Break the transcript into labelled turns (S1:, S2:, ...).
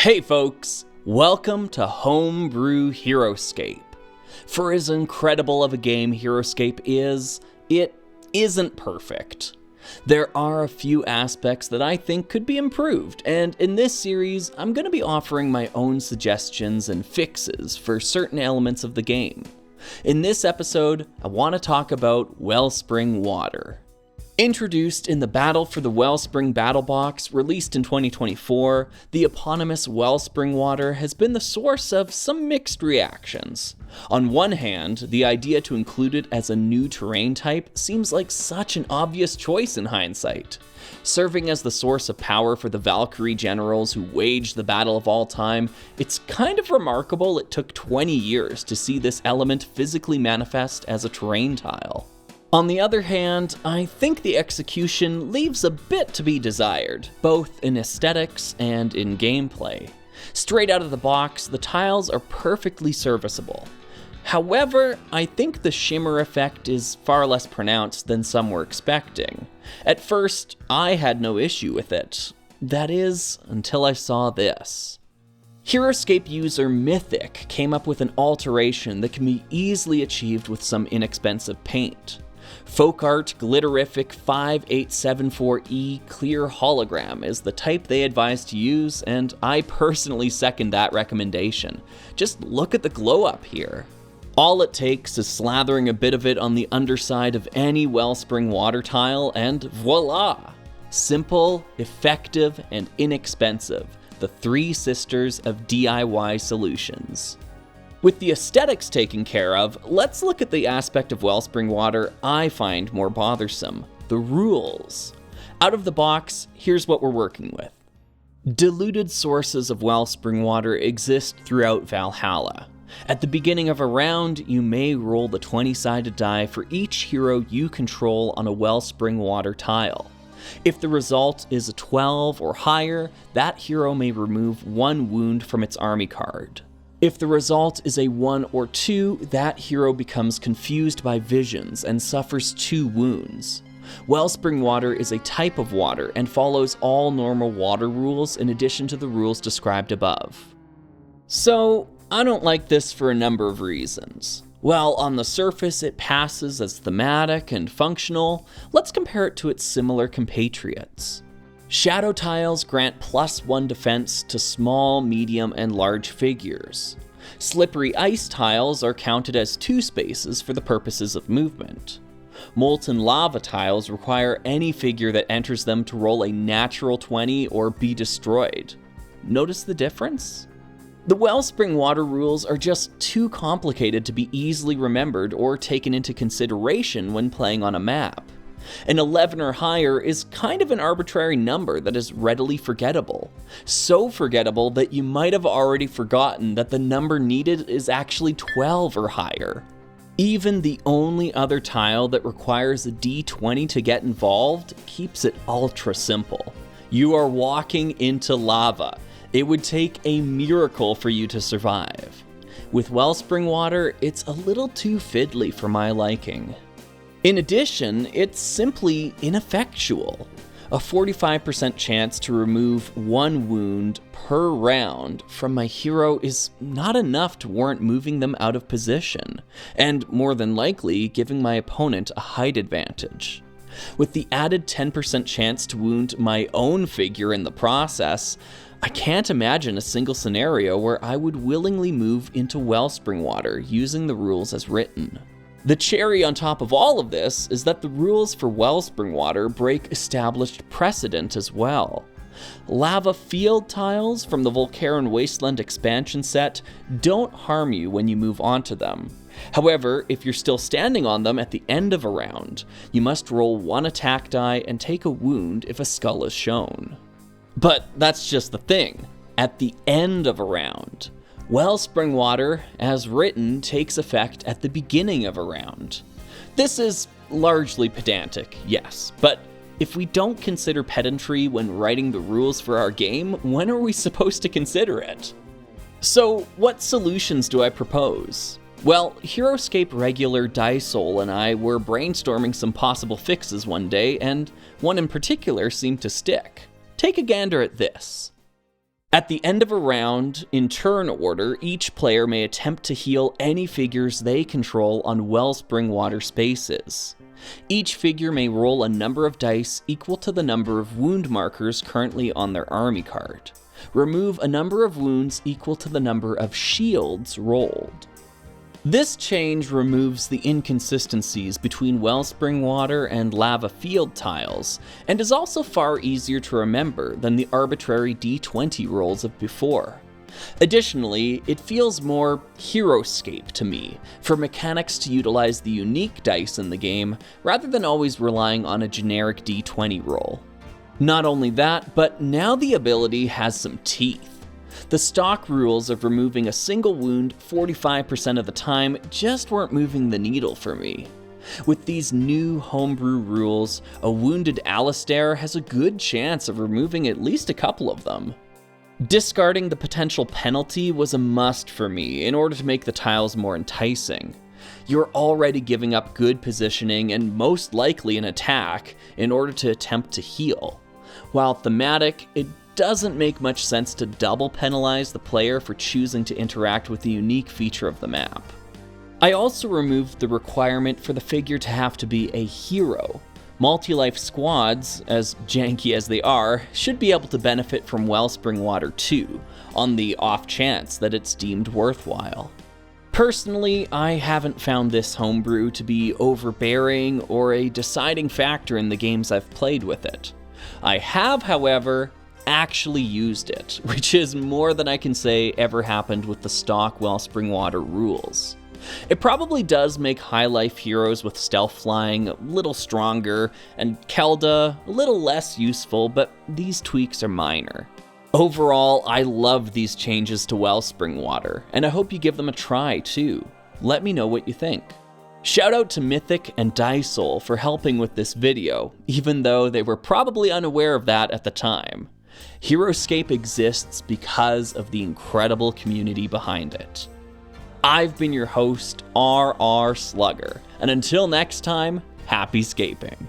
S1: Hey folks, welcome to Homebrew Heroscape. For as incredible of a game Heroscape is, it isn't perfect. There are a few aspects that I think could be improved, and in this series, I'm going to be offering my own suggestions and fixes for certain elements of the game. In this episode, I want to talk about Wellspring Water. Introduced in the Battle for the Wellspring Battle Box, released in 2024, the eponymous Wellspring Water has been the source of some mixed reactions. On one hand, the idea to include it as a new terrain type seems like such an obvious choice in hindsight. Serving as the source of power for the Valkyrie generals who waged the battle of all time, it's kind of remarkable it took 20 years to see this element physically manifest as a terrain tile. On the other hand, I think the execution leaves a bit to be desired, both in aesthetics and in gameplay. Straight out of the box, the tiles are perfectly serviceable. However, I think the shimmer effect is far less pronounced than some were expecting. At first, I had no issue with it. That is, until I saw this. Heroscape user Mythic came up with an alteration that can be easily achieved with some inexpensive paint. Folk Art Glitterific 5874E Clear Hologram is the type they advise to use, and I personally second that recommendation. Just look at the glow up here. All it takes is slathering a bit of it on the underside of any Wellspring Water tile, and voila! Simple, effective, and inexpensive. The three sisters of DIY solutions. With the aesthetics taken care of, let's look at the aspect of Wellspring Water I find more bothersome: the rules. Out of the box, here's what we're working with. Diluted sources of Wellspring Water exist throughout Valhalla. At the beginning of a round, you may roll the 20-sided die for each hero you control on a Wellspring Water tile. If the result is a 12 or higher, that hero may remove 1 wound from its army card. If the result is a 1 or 2, that hero becomes confused by visions and suffers 2 wounds. Wellspring Water is a type of water and follows all normal water rules in addition to the rules described above. So, I don't like this for a number of reasons. While on the surface it passes as thematic and functional, let's compare it to its similar compatriots. Shadow tiles grant +1 defense to small, medium, and large figures. Slippery ice tiles are counted as 2 spaces for the purposes of movement. Molten lava tiles require any figure that enters them to roll a natural 20 or be destroyed. Notice the difference? The Wellspring Water rules are just too complicated to be easily remembered or taken into consideration when playing on a map. An 11 or higher is kind of an arbitrary number that is readily forgettable. So forgettable that you might have already forgotten that the number needed is actually 12 or higher. Even the only other tile that requires a D20 to get involved keeps it ultra simple. You are walking into lava. It would take a miracle for you to survive. With Wellspring Water, it's a little too fiddly for my liking. In addition, it's simply ineffectual. A 45% chance to remove 1 wound per round from my hero is not enough to warrant moving them out of position, and more than likely giving my opponent a height advantage. With the added 10% chance to wound my own figure in the process, I can't imagine a single scenario where I would willingly move into Wellspring Water using the rules as written. The cherry on top of all of this is that the rules for Wellspring Water break established precedent as well. Lava field tiles from the Volcaran Wasteland expansion set don't harm you when you move onto them. However, if you're still standing on them at the end of a round, you must roll 1 attack die and take a wound if a skull is shown. But that's just the thing. At the end of a round. Wellspring Water, as written, takes effect at the beginning of a round. This is largely pedantic, yes, but if we don't consider pedantry when writing the rules for our game, when are we supposed to consider it? So, what solutions do I propose? Well, Heroscape regular Dysole and I were brainstorming some possible fixes one day, and one in particular seemed to stick. Take a gander at this. At the end of a round, in turn order, each player may attempt to heal any figures they control on Wellspring Water spaces. Each figure may roll a number of dice equal to the number of wound markers currently on their army card. Remove a number of wounds equal to the number of shields rolled. This change removes the inconsistencies between Wellspring Water and Lava Field tiles, and is also far easier to remember than the arbitrary D20 rolls of before. Additionally, it feels more Heroscape to me, for mechanics to utilize the unique dice in the game, rather than always relying on a generic D20 roll. Not only that, but now the ability has some teeth. The stock rules of removing a single wound 45% of the time just weren't moving the needle for me. With these new homebrew rules, a wounded Alistair has a good chance of removing at least a couple of them. Discarding the potential penalty was a must for me in order to make the tiles more enticing. You're already giving up good positioning and most likely an attack in order to attempt to heal. While thematic, it doesn't make much sense to double penalize the player for choosing to interact with the unique feature of the map. I also removed the requirement for the figure to have to be a hero. Multi-life squads, as janky as they are, should be able to benefit from Wellspring Water too, on the off chance that it's deemed worthwhile. Personally, I haven't found this homebrew to be overbearing or a deciding factor in the games I've played with it. I have, however, actually used it, which is more than I can say ever happened with the stock Wellspring Water rules. It probably does make high life heroes with stealth flying a little stronger, and Kelda a little less useful, but these tweaks are minor. Overall, I love these changes to Wellspring Water, and I hope you give them a try too. Let me know what you think. Shout out to Mythic and Dysole for helping with this video, even though they were probably unaware of that at the time. Heroscape exists because of the incredible community behind it. I've been your host, RR Slugger, and until next time, happy scaping.